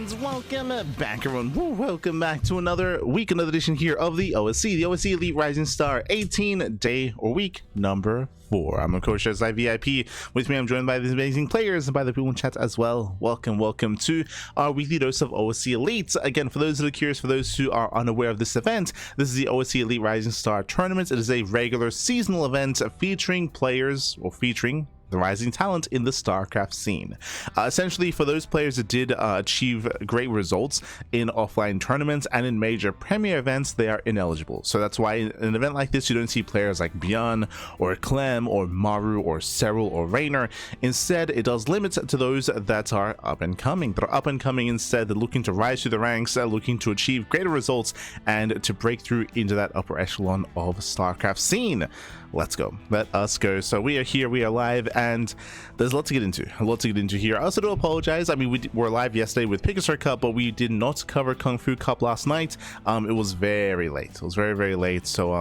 And welcome back, everyone. Welcome back to another week, another edition here of the OSC Elite Rising Star 18-day or week number 4. I'm of course VIP. With me, I'm joined by these amazing players and by the people in chat as well. Welcome to our weekly dose of OSC Elite. Again, for those that are curious, for those who are unaware of this event, this is the OSC Elite Rising Star tournament. It is a regular seasonal event featuring players, or featuring the rising talent in the StarCraft scene. Essentially, for those players that did achieve great results in offline tournaments and in major premier events, they are ineligible. So that's why in an event like this, you don't see players like Bjorn or Clem or Maru or Cyril or Raynor. Instead, it does limit to those that are up and coming. They're up and coming instead. They're looking to rise through the ranks, looking to achieve greater results and to break through into that upper echelon of StarCraft scene. Let's go. Let us go. So we are here, we are live, and there's a lot to get into here. I also do apologize. I mean, we were live yesterday with Pickassar Cup, but we did not cover Kung Fu Cup last night. It was very late. It was very late. So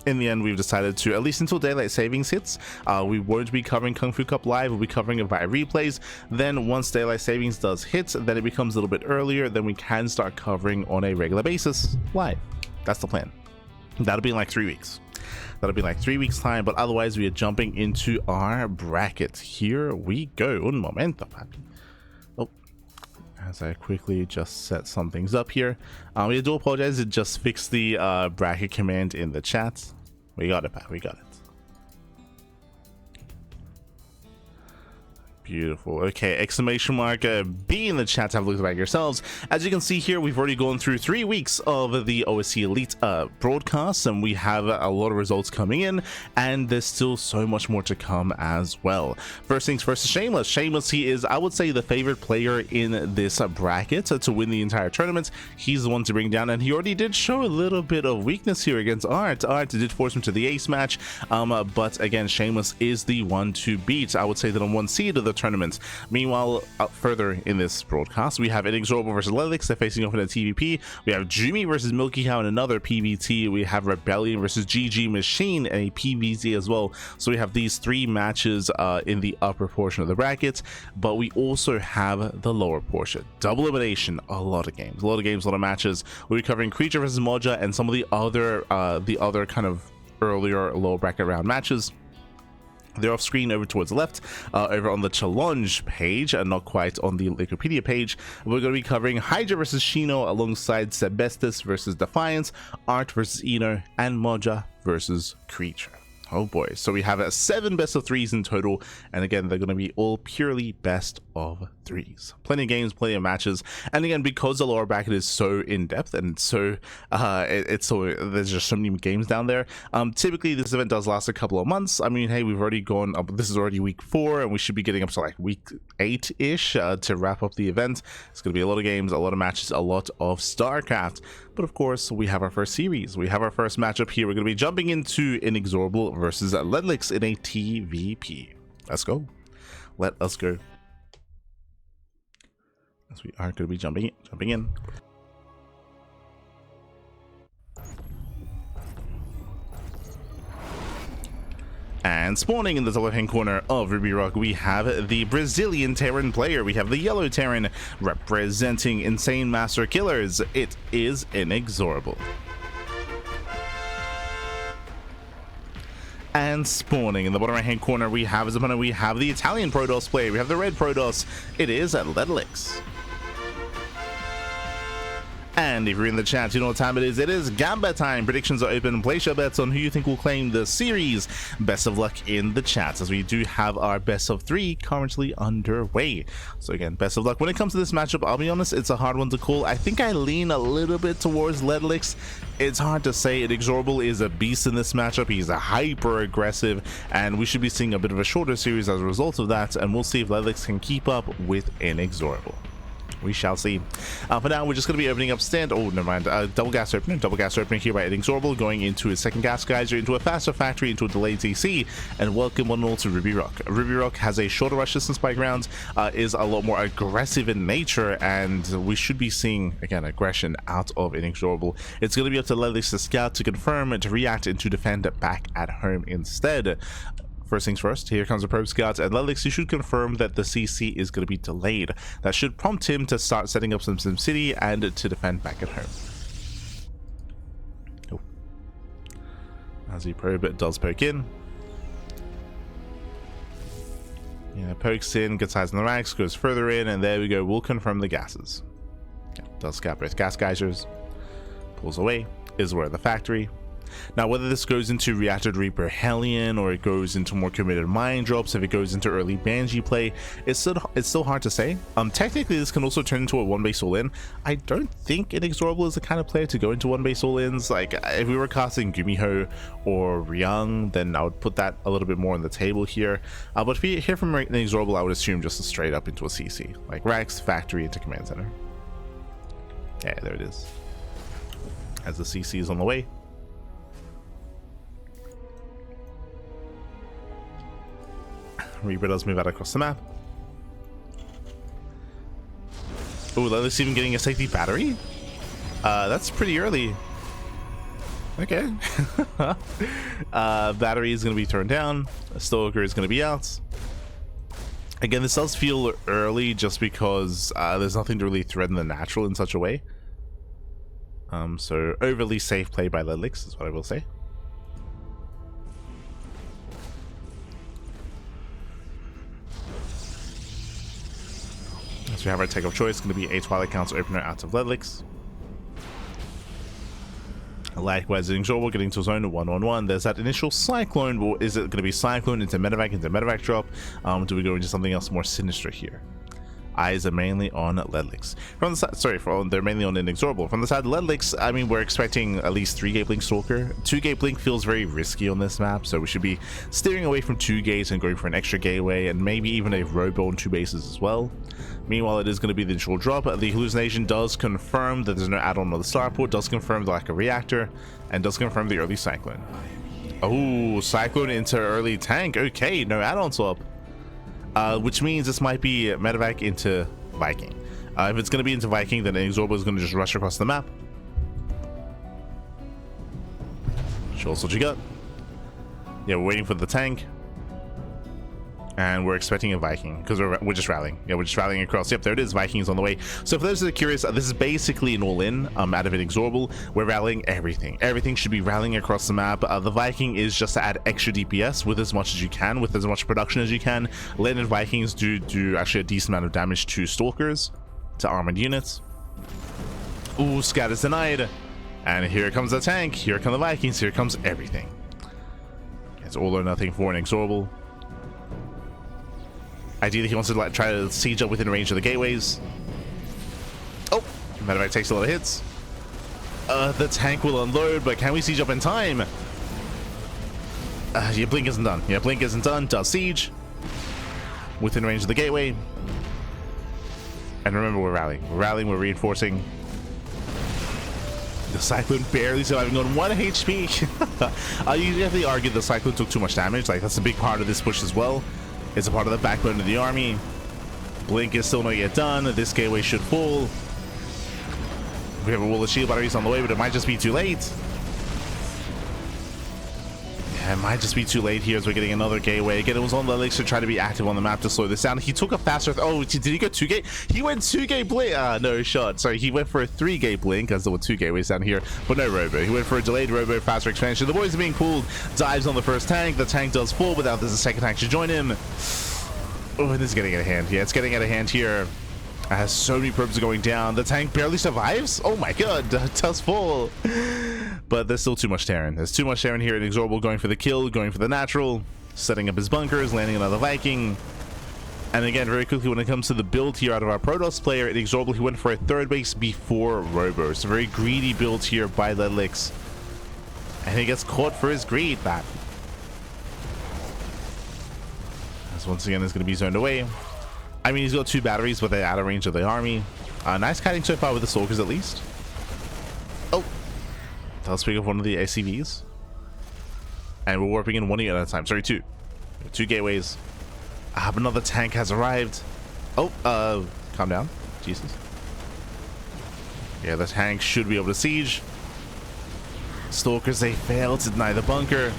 in the end, we've decided to, at least until daylight savings hits, we won't be covering Kung Fu Cup live. We'll be covering it via replays. Then once daylight savings does hit, then it becomes a little bit earlier, then we can start covering on a regular basis live. That's the plan. That'll be in like 3 weeks. That'll be like 3 weeks time, but otherwise we are jumping into our bracket. Here we go. Un momento, papi. Oh, as I quickly just set some things up here. We do apologize. It just fixed the bracket command in the chat. We got it, Pat. We got it. Beautiful. Okay, exclamation mark B in the chat to have a look back yourselves. As you can see here, we've already gone through 3 weeks of the OSC Elite broadcasts, and we have a lot of results coming in, and there's still so much more to come as well. First things first is Shameless. Shameless, he is, I would say, the favorite player in this bracket to win the entire tournament. He's the one to bring down, and he already did show a little bit of weakness here against Art. Art did force him to the ace match, but again, Shameless is the one to beat. I would say that on one seed of the tournament. Meanwhile, further in this broadcast, we have INexorable versus LetaleX. They're facing off in a TvP. We have Jimmy versus Milky Cow in another PvT. We have Rebellion versus GG Machine and a PvZ as well. So we have these 3 matches in the upper portion of the bracket, but we also have the lower portion. Double elimination, a lot of games, a lot of matches. We'll be covering Creature versus Moja and some of the other kind of earlier lower bracket round matches. They're off screen over towards the left, over on the challenge page, and not quite on the Wikipedia page. We're going to be covering Hydra versus Shino alongside Sebestus versus Defiance, Art versus Eno, and Moja versus Creature. Oh boy, so we have 7 best of 3s in total, and again, they're going to be all purely best of 3s. Plenty of games, plenty of matches, and again, because the lower bracket is so in-depth and so there's just so many games down there, typically this event does last a couple of months. I mean, hey, we've already gone up, this is already week 4, and we should be getting up to like week 8-ish to wrap up the event. It's going to be a lot of games, a lot of matches, a lot of StarCraft. But of course, we have our first series. We have our first matchup here. We're going to be jumping into INexorable versus LetaleX in a TvP. Let's go. Let us go. As we are going to be jumping in. And spawning in the top left-hand corner of Ruby Rock, we have the Brazilian Terran player. We have the yellow Terran representing Insane Master Killers. It is INexorable. And spawning in the bottom right-hand corner, we have as opponent, we have the Italian Protoss player. We have the red Protoss. It is LetaleX. And if you're in the chat, you know what time it is. It is Gamba time. Predictions are open. Place your bets on who you think will claim the series. Best of luck in the chat, as we do have our best of 3 currently underway. So again, best of luck. When it comes to this matchup, I'll be honest, it's a hard one to call. I think I lean a little bit towards LetaleX. It's hard to say. INexorable is a beast in this matchup. He's a hyper aggressive, and we should be seeing a bit of a shorter series as a result of that, and we'll see if LetaleX can keep up with INexorable. We shall see. For now, we're just going to be opening up stand. Oh, never mind. Double gas opening here by INexorable, going into his second gas geyser, into a faster factory, into a delayed TC, and welcome one and all to Ruby Rock. Ruby Rock has a shorter rush distance spike round, is a lot more aggressive in nature, and we should be seeing, again, aggression out of INexorable. It's going to be up to LetaleX to scout, to confirm, to react, and to defend back at home instead. first things first, here comes the probe scouts, and LetaleX, you should confirm that the CC is going to be delayed. That should prompt him to start setting up some SimCity and to defend back at home. Oh. As the probe does poke in. Yeah, pokes in, gets eyes on the racks, goes further in, and there we go. We'll confirm the gases. Yeah, does scout both gas geysers. Pulls away. Is aware of the factory. Now, whether this goes into Reactor Reaper Hellion or it goes into more committed mine drops, if it goes into early Banshee play, it's still hard to say. Technically, this can also turn into a one base all-in. I don't think INexorable is the kind of player to go into one base all-ins. Like, if we were casting Gumiho or Ryung, then I would put that a little bit more on the table here. But if we hear from INexorable, I would assume just straight up into a CC, like Rax, Factory into Command Center. Yeah, there it is. As the CC is on the way. Reaper does move out across the map. Oh, LetaleX even getting a safety battery? That's pretty early. Okay. Battery is going to be turned down. A Stalker is going to be out. Again, this does feel early just because there's nothing to really threaten the natural in such a way. So overly safe play by LetaleX is what I will say. So we have our take of choice, going to be a Twilight Council opener out of LetaleX. Likewise, INexorable getting to zone 1-1-1. There's that initial Cyclone. Well, is it going to be Cyclone into medevac drop? Do we go into something else more sinister here? Eyes are mainly on LetaleX. From the side, they're mainly on INexorable. From the side of LetaleX, I mean, we're expecting at least 3-gate Blink Stalker. 2-gate Blink feels very risky on this map, so we should be steering away from 2 gates and going for an extra gateway, and maybe even a Robo on 2 bases as well. Meanwhile, it is going to be the initial drop. The hallucination does confirm that there's no add-on on the starport, does confirm the lack of reactor, and does confirm the early Cyclone. Oh, Cyclone into early tank. Okay, no add-on swap. Which means this might be medevac into Viking. If it's going to be into Viking, then INexorable is going to just rush across the map. Show us what you got. Yeah, we're waiting for the tank. And we're expecting a Viking, because we're just rallying. Yeah, we're just rallying across. Yep, there it is. Vikings on the way. So for those that are curious, this is basically an all-in out of INexorable. We're rallying everything. Everything should be rallying across the map. The Viking is just to add extra DPS with as much as you can, with as much production as you can. Landed Vikings do actually a decent amount of damage to Stalkers, to armored units. Ooh, scat is denied. And here comes the tank. Here come the Vikings. Here comes everything. It's all or nothing for INexorable. Ideally, he wants to try to siege up within range of the gateways. Oh, medevac takes a lot of hits. The tank will unload, but can we siege up in time? Yeah, Blink isn't done. Yeah, Blink isn't done. Does siege within range of the gateway. And remember, we're rallying. We're rallying. We're reinforcing. The Cyclone barely surviving on 1 HP. You definitely argue the Cyclone took too much damage. Like, that's a big part of this push as well. It's a part of the backbone of the army. Blink is still not yet done. This gateway should fall. We have a wall of shield batteries on the way, but it might just be too late. Yeah, it might just be too late here as we're getting another gateway. Again, it was on LetaleX to try to be active on the map to slow this down. He took a faster... Oh, did he go 2-gate? He went 2-gate blink. No shot. Sorry, he went for a 3-gate blink as there were 2 gateways down here, but no Robo. He went for a delayed Robo, faster expansion. The boys are being pulled. Dives on the first tank. The tank does fall, but now there's a second tank to join him. Oh, this is getting out of hand. Yeah, it's getting out of hand here. As so many probes are going down. The tank barely survives. Oh my god, does fall. But there's still too much Terran. There's too much Terran here. INexorable going for the kill, going for the natural, setting up his bunkers, landing another Viking. And again, very quickly, when it comes to the build here out of our Protoss player, INexorable, he went for a 3rd base before Robo. It's a very greedy build here by LetaleX. And he gets caught for his greed, Bat. As once again, is going to be zoned away. I mean, he's got 2 batteries, but they're out of range of the army. Nice kiting so far with the Stalkers, at least. Oh. Let's pick up one of the ACVs. And we're warping in 1 unit at a time. Sorry, 2. 2 gateways. Another tank has arrived. Oh, calm down. Jesus. Yeah, the tank should be able to siege. Stalkers, they failed to deny the bunker.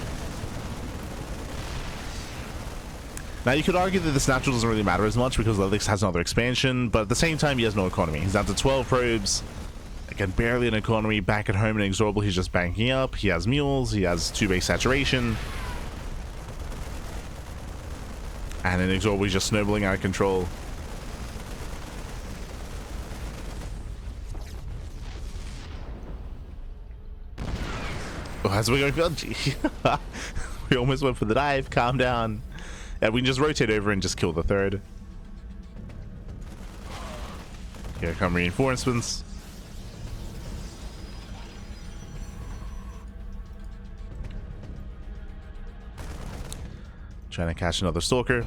Now, you could argue that this natural doesn't really matter as much because LetaleX has another expansion, but at the same time, he has no economy. He's down to 12 probes. Again, barely an economy. Back at home in INexorable, he's just banking up. He has mules. He has 2-base saturation. And in INexorable, he's just snowballing out of control. Oh, as we're going for we almost went for the dive. Calm down. Yeah, we can just rotate over and just kill the third. Here come reinforcements. Trying to catch another stalker.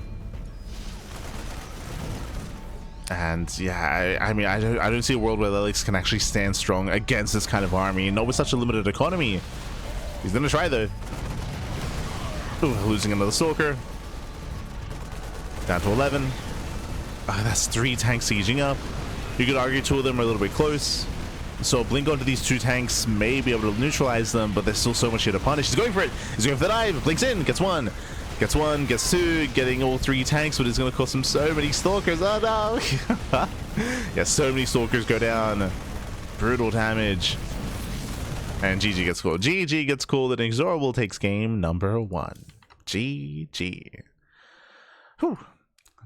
And yeah, I mean, I don't see a world where LetaleX can actually stand strong against this kind of army, not with such a limited economy. He's gonna try though. Ooh, losing another stalker. Down to 11. That's 3 tanks sieging up. You could argue 2 of them are a little bit close. So blink onto these 2 tanks, may be able to neutralize them, but there's still so much here to punish. He's going for it. He's going for the dive. Blinks in. Gets 1. Gets 1. Gets 2. Getting all 3 tanks, but it's going to cost him so many stalkers. Oh no. Yeah, so many stalkers go down. Brutal damage. And GG gets called. GG gets called, and INexorable takes game number 1. GG. Whew.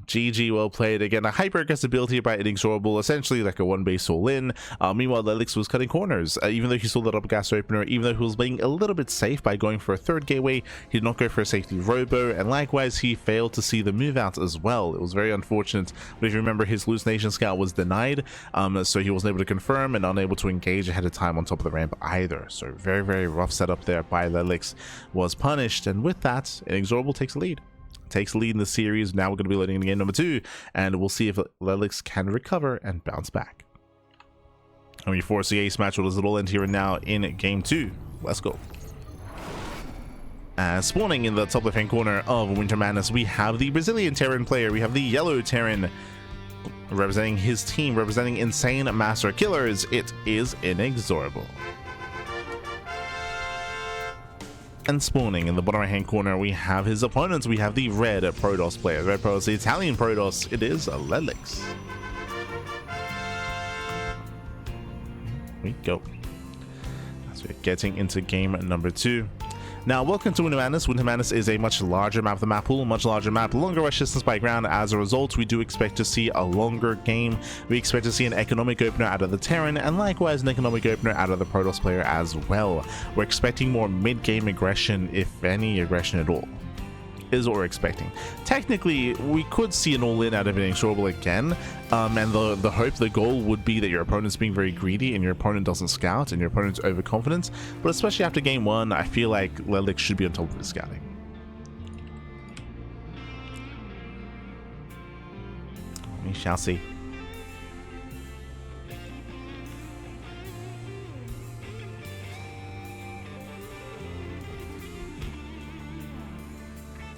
GG, well played. Again, a hyper aggressive build here by INexorable, essentially like a 1-base all-in. Meanwhile, LetaleX was cutting corners. Even though he sold that up gas opener, even though he was being a little bit safe by going for a 3rd gateway, he did not go for a safety robo, and likewise, he failed to see the move out as well. It was very unfortunate, but if you remember, his hallucination scout was denied, so he wasn't able to confirm and unable to engage ahead of time on top of the ramp either. So very, very rough setup there by LetaleX was punished, and with that, INexorable takes the lead. Takes the lead in the series. Now we're going to be leading in game number 2, and we'll see if LetaleX can recover and bounce back. And we force the ace match with a little end here and now in game 2. Let's go. Spawning in the top left-hand corner of Winter Madness, we have the Brazilian Terran player. We have the yellow Terran representing his team, representing Insane Master Killers. It is INexorable. And spawning in the bottom right hand corner, we have his opponents. We have the red Protoss player. Red Protoss, the Italian Protoss. It is LetaleX. We go. As we're getting into game number 2. Now, welcome to Winter Madness. Winter Madness is a much larger map of the map pool, much larger map, longer rush distance by ground. As a result, we do expect to see a longer game. We expect to see an economic opener out of the Terran, and likewise an economic opener out of the Protoss player as well. We're expecting more mid-game aggression, if any aggression at all, is what we're expecting. Technically, we could see an all-in out of INexorable again, and the hope, the goal would be that your opponent's being very greedy and your opponent doesn't scout and your opponent's overconfident, but especially after game 1, I feel like LetaleX should be on top of his scouting. We shall see.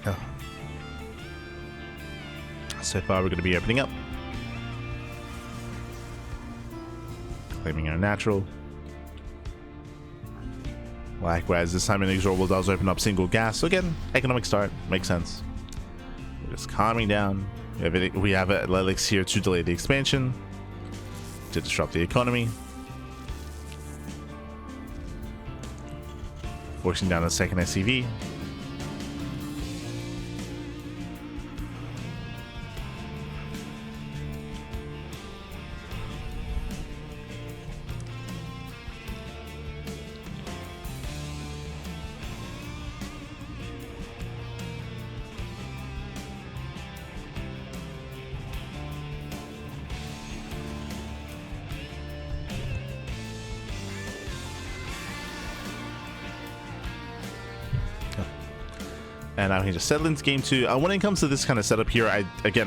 Oh. So far, we're going to be opening up. Claiming our natural. Likewise, this time INexorable does open up single gas. So again, economic start. Makes sense. We're just calming down. We have LetaleX here to delay the expansion, to disrupt the economy. Forcing down a second SCV. And now we can just settle into game 2. When it comes to this kind of setup here, I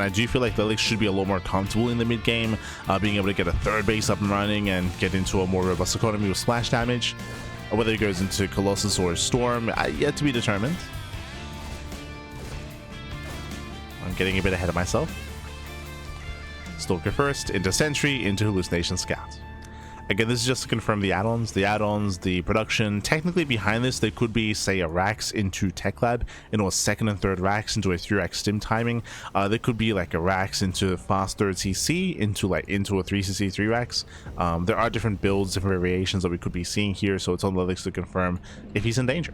do feel like LetaleX should be a lot more comfortable in the mid game, being able to get a 3rd base up and running and get into a more robust economy with splash damage. Whether it goes into Colossus or Storm, yet to be determined. I'm getting a bit ahead of myself. Stalker first, into Sentry, into Hallucination Scout. Again, this is just to confirm the add-ons, the production. Technically behind this, there could be, say, a racks into Tech Lab, a second and third racks into a 3x stim timing. There could be like a racks into fast third CC into a 3cc 3 racks. There are different builds, different variations that we could be seeing here, so it's on LetaleX to confirm if he's in danger,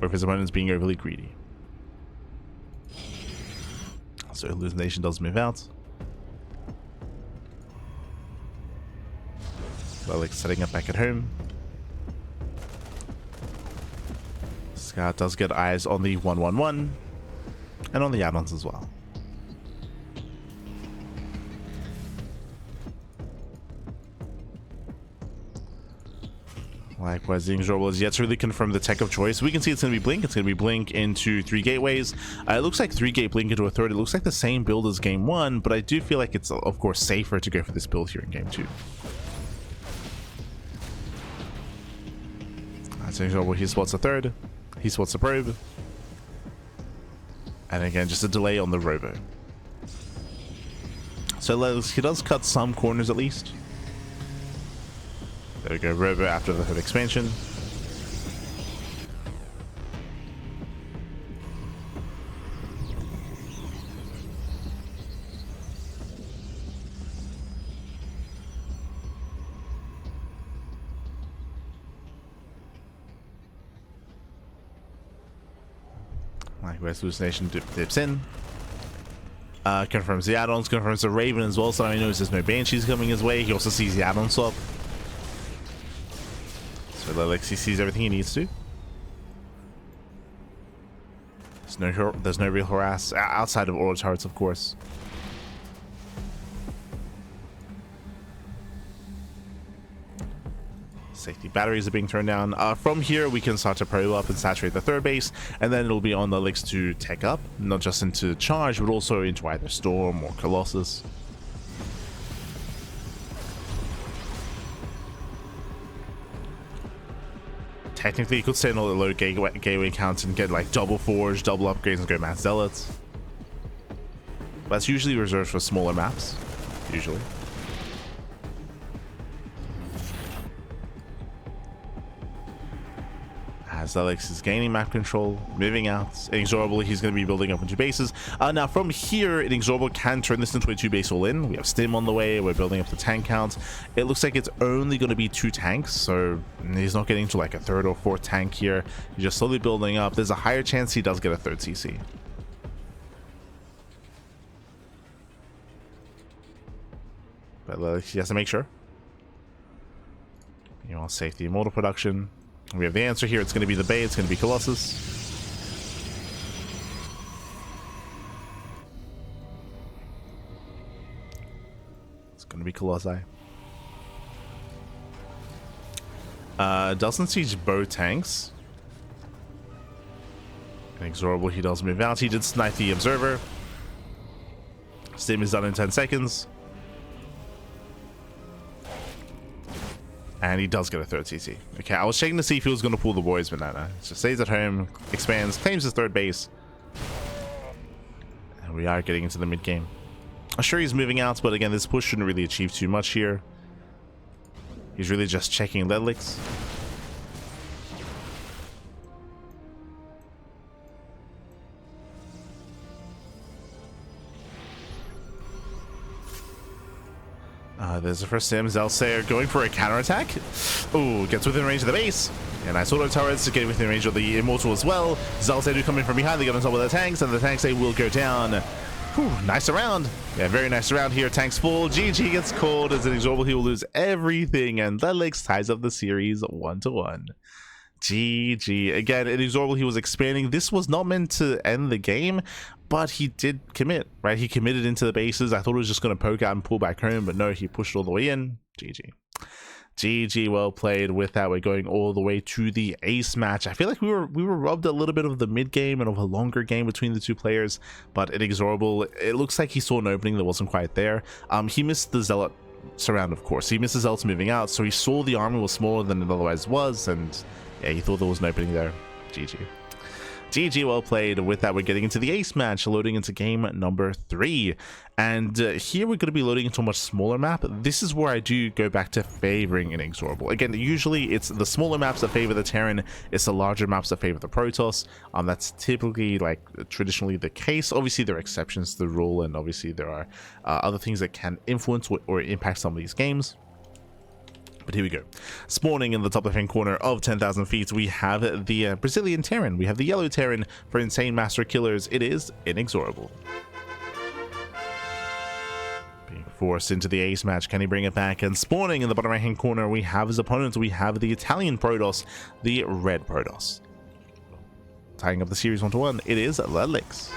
or if his opponent's being overly greedy. So Hallucination does move out. LetaleX setting up back at home. Scout does get eyes on the 111 and on the add-ons as well. Likewise, the INexorable is yet to really confirm the tech of choice. We can see it's going to be Blink. It's going to be Blink into 3 gateways. It looks like 3 gate Blink into a third. It looks like the same build as game 1, but I do feel like it's, of course, safer to go for this build here in game 2. That's INexorable. He spots a third. He spots a probe. And again, just a delay on the robo. So he does cut some corners at least. There we go, robo after the third expansion. Likewise, Hallucination dips in. Confirms the add-ons, confirms the Raven as well, so he knows there's no Banshees coming his way. He also sees the add-on swap. So LetaleX sees everything he needs to. There's no real harass outside of auto turrets, of course. Safety batteries are being turned down. From here, we can start to probe up and saturate the third base, and then it'll be on LetaleX to tech up, not just into charge, but also into either Storm or Colossus. Technically, you could stay on a low gateway count and get like double forge, double upgrades, and go mass zealots. That's usually reserved for smaller maps, usually. As LetaleX is gaining map control, moving out. INexorable, he's going to be building up into bases. Now from here, INexorable can turn this into a 2-base all-in. We have Stim on the way. We're building up the tank count. It looks like it's only going to be 2 tanks, so he's not getting to like a 3rd or 4th tank here. He's just slowly building up. There's a higher chance he does get a 3rd CC. But he has to make sure. You want safety and mortal production. We have the answer here. It's going to be the Bay. It's going to be Colossus. It's going to be Colossi. Doesn't siege both tanks. INexorable, he does move out. He did snipe the Observer. Stim is done in 10 seconds. And he does get a 3rd CC. Okay, I was checking to see if he was going to pull the boys, but no. So stays at home, expands, claims his 3rd base. And we are getting into the mid game. I'm sure he's moving out, but again, this push shouldn't really achieve too much here. He's really just checking LetaleX. There's the first Stim. Zelsair going for a counterattack. Ooh, gets within range of the base. And nice auto turrets getting within range of the Immortal as well. Zelsair do come in from behind. They get on top of the tanks, and the tanks, they will go down. Whew, nice round. Yeah, very nice round here. Tanks full. GG gets called as INexorable. He will lose everything, and LetaleX ties up the series 1-1. GG. Again, INexorable, he was expanding. This was not meant to end the game, but he did commit, right? He committed into the bases. I thought it was just going to poke out and pull back home, but no, he pushed all the way in. GG. GG, well played. With that, we're going all the way to the ace match. I feel like we were robbed a little bit of the mid game and of a longer game between the two players, but INexorable, it looks like he saw an opening that wasn't quite there. He missed the Zealot surround, of course. He missed the Zealots moving out, so he saw the army was smaller than it otherwise was, and yeah, he thought there was an opening there. GG. GG, well played. With that, we're getting into the ace match, loading into game number 3. And here we're going to be loading into a much smaller map. This is where I do go back to favoring INexorable. Again, usually it's the smaller maps that favor the Terran, it's the larger maps that favor the Protoss. That's typically, like, traditionally the case. Obviously, there are exceptions to the rule, and obviously there are other things that can influence or impact some of these games. But here we go. Spawning in the top left-hand corner of 10,000 feet, we have the Brazilian Terran. We have the yellow Terran for insane master killers. It is INexorable. Being forced into the ace match, can he bring it back? And spawning in the bottom right-hand corner, we have his opponent. We have the Italian Protoss, the red Protoss. Tying up the series 1-1, it is LetaleX.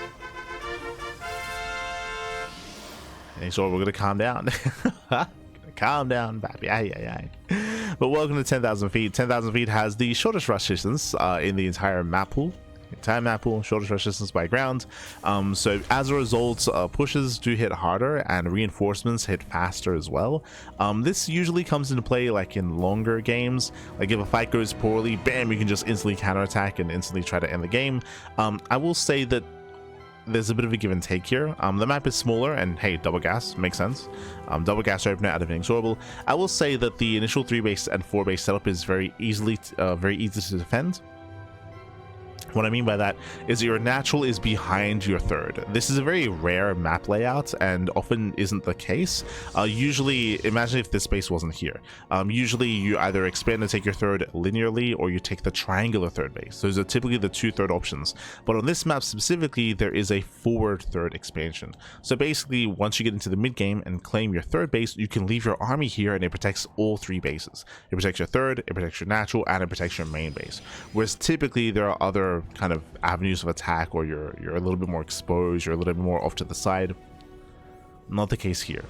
INexorable, we're going to calm down. Calm down, baby. But welcome to 10,000 feet. 10,000 feet has the shortest rush distance in the entire map pool. Shortest rush distance by ground. So as a result, pushes do hit harder and reinforcements hit faster as well. This usually comes into play like in longer games. Like if a fight goes poorly, bam, you can just instantly counterattack and instantly try to end the game. I will say that there's a bit of a give and take here. The map is smaller, and hey, double gas makes sense. Double gas opener out of INexorable. I will say that the initial 3 base and 4 base setup is very easy to defend. What I mean by that is your natural is behind your third. This is a very rare map layout and often isn't the case. Usually, imagine if this base wasn't here. Usually you either expand and take your third linearly, or you take the triangular third base. Those are typically the 2 third options. But on this map specifically, there is a forward third expansion. So basically, once you get into the mid game and claim your third base, you can leave your army here and it protects all 3 bases. It protects your third, it protects your natural, and it protects your main base. Whereas typically there are other kind of avenues of attack, or you're a little bit more exposed, you're a little bit more off to the side. Not the case here.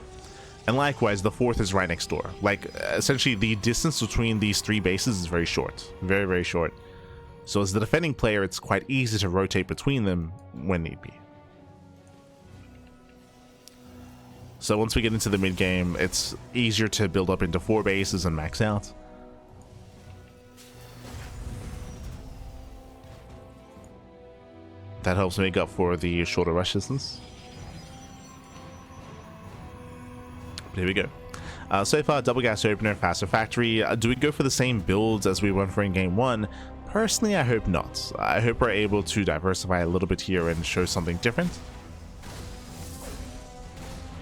And likewise, the 4th is right next door. Like, essentially the distance between these 3 bases is very short, very short. So as the defending player, it's quite easy to rotate between them when need be. So once we get into the mid game, it's easier to build up into 4 bases and max out. That helps make up for the shorter rush distance. But here we go. So far, double gas opener, faster factory. Do we go for the same builds as we went for in game 1? Personally, I hope not. I hope we're able to diversify a little bit here and show something different.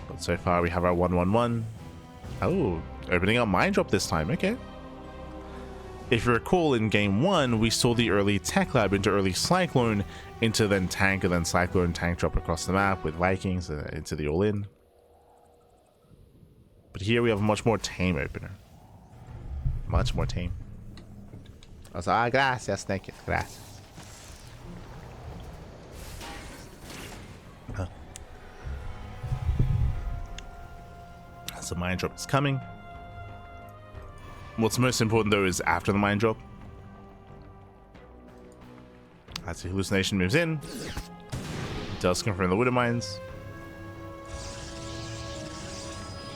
But so far, we have our 1-1-1. Oh, opening up mine drop this time. Okay. If you recall, in game 1, we saw the early tech lab into early cyclone, into then tank, and then cyclone tank drop across the map with Vikings into the all-in. But here we have a much more tame opener. Much more tame. Gracias, thank you, gracias. So mine drop is coming. What's most important though is after the mine drop. As the hallucination moves in, it does confirm the widow mines.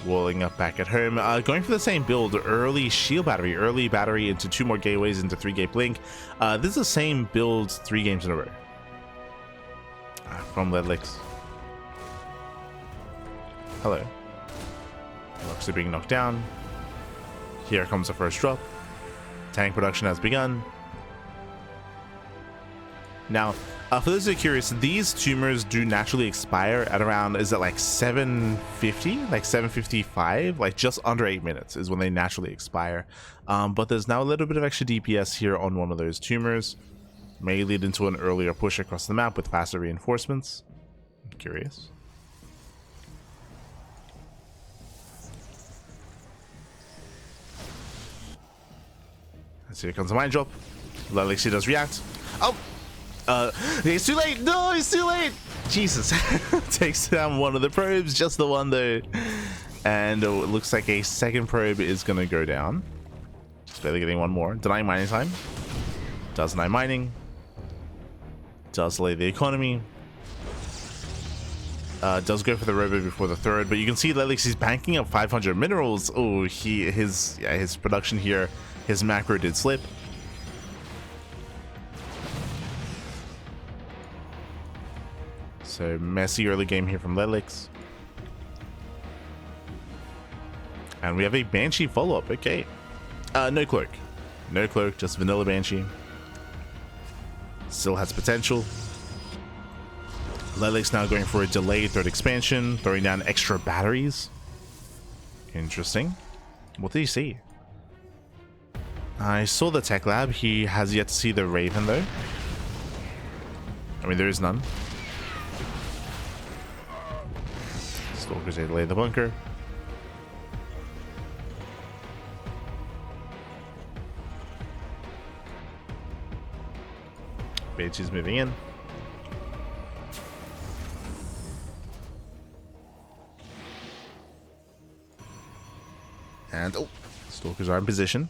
Walling up back at home, going for the same build, early shield battery, early battery into 2 more gateways into 3 gate blink. This is the same build 3 games in a row from LetaleX. Hello. Looks are being knocked down. Here comes the first drop. Tank production has begun. Now, for those who are curious, these tumors do naturally expire at around, is it like 750? Like 755? Like just under 8 minutes is when they naturally expire. But there's now a little bit of extra DPS here on one of those tumors. May lead into an earlier push across the map with faster reinforcements. I'm curious. So here comes a mine drop. LetaleX does react. Oh! It's too late! No, it's too late! Jesus. Takes down one of the probes, just the one though. And it looks like a second probe is gonna go down. Just barely getting one more. Denying mining time. Does deny mining. Does delay the economy. Does go for the robo before the third, but you can see LetaleX is banking up 500 minerals. Oh, his production here, his macro did slip. So messy early game here from LetaleX. And we have a Banshee follow-up. Okay. No cloak. No cloak, just vanilla Banshee. Still has potential. LetaleX now going for a delayed third expansion, throwing down extra batteries. Interesting. What did he see? I saw the tech lab. He has yet to see the Raven, though. I mean, there is none. Stalkers, they delay the bunker. Banshee's moving in. And, oh, Stalkers are in position.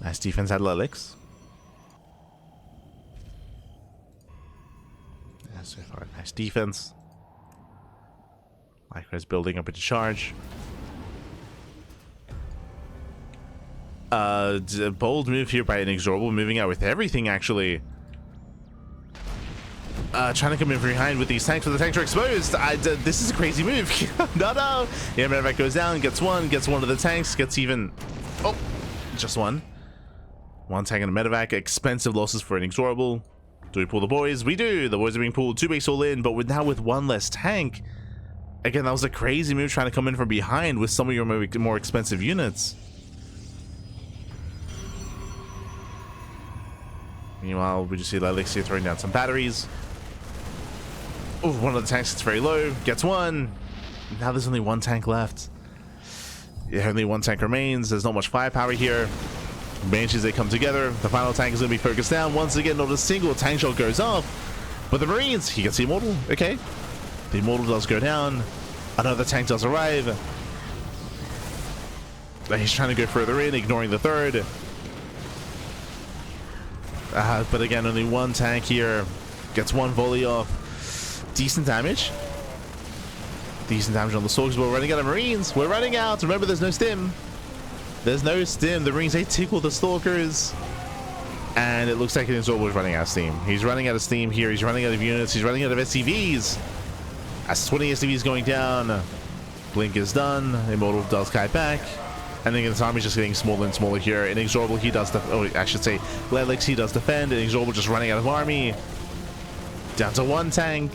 Nice defense at LetaleX. Yeah, so far, nice defense. Likewise, building up into charge. Bold move here by INexorable, moving out with everything, actually. Trying to come in from behind with these tanks, but the tanks are exposed. This is a crazy move. No. Yeah, medevac goes down, gets one of the tanks, gets even... Oh, just one. One tank and a medevac. Expensive losses for INexorable. Do we pull the boys? We do. The boys are being pulled. 2 base all in, but now with one less tank. Again, that was a crazy move, trying to come in from behind with some of your more expensive units. Meanwhile, we just see LetaleX here throwing down some batteries. Oh, one of the tanks gets very low. Gets one. Now there's only one tank left. Yeah, only one tank remains. There's not much firepower here. Banshees, they come together. The final tank is going to be focused down. Once again, not a single tank shot goes off. But the Marines, he gets the Immortal. Okay. The Immortal does go down. Another tank does arrive. He's trying to go further in, ignoring the third. But again, only one tank here. Gets one volley off. Decent damage. Decent damage on the Stalkers, but we're running out of Marines. We're running out. Remember, there's no stim. There's no stim. The Marines, they tickle the Stalkers. And it looks like INexorable is running out of steam. He's running out of steam here. He's running out of units. He's running out of SCVs. As 20 SCVs going down. Blink is done. Immortal does kite back. And then his army's just getting smaller and smaller here. INexorable, he does I should say, LetaleX, he does defend. INexorable just running out of army. Down to one tank.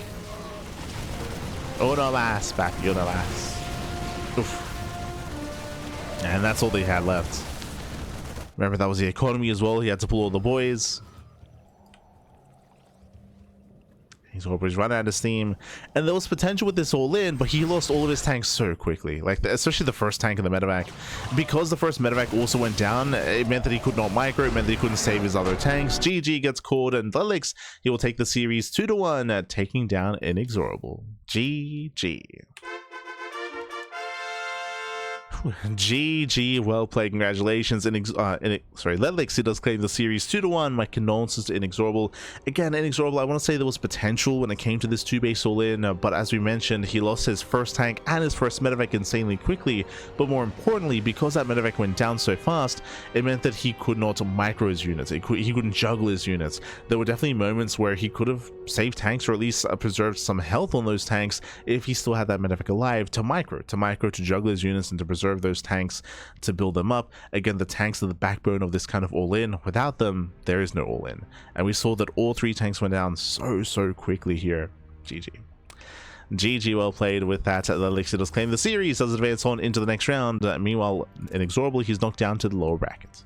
Uno más, papi, uno más. Oof. And that's all they had left. Remember, that was the economy as well. He had to pull all the boys. He's always run out of steam, and there was potential with this all in, but he lost all of his tanks so quickly, like especially the first tank and the medevac. Because the first medevac also went down, it meant that he could not micro. It meant that he couldn't save his other tanks. GG gets caught, and LetaleX, he will take the series 2-1, taking down INexorable. GG. GG, well played, congratulations. LetaleX, he does claim the series 2-1. My condolences to INexorable. Again, INexorable, I want to say there was potential when it came to this 2-base all-in, but as we mentioned, he lost his first tank and his first medevac insanely quickly. But more importantly, because that medevac went down so fast, it meant that he could not micro his units. He couldn't juggle his units. There were definitely moments where he could have saved tanks, or at least preserved some health on those tanks if he still had that medevac alive to micro, to juggle his units and to preserve those tanks, to build them up. Again, the tanks are the backbone of this kind of all-in. Without them, there is no all-in. And we saw that all 3 tanks went down so quickly here. GG, well played. With that, LetaleX does claim the series, does advance on into the next round. Meanwhile, INexorable, he's knocked down to the lower bracket.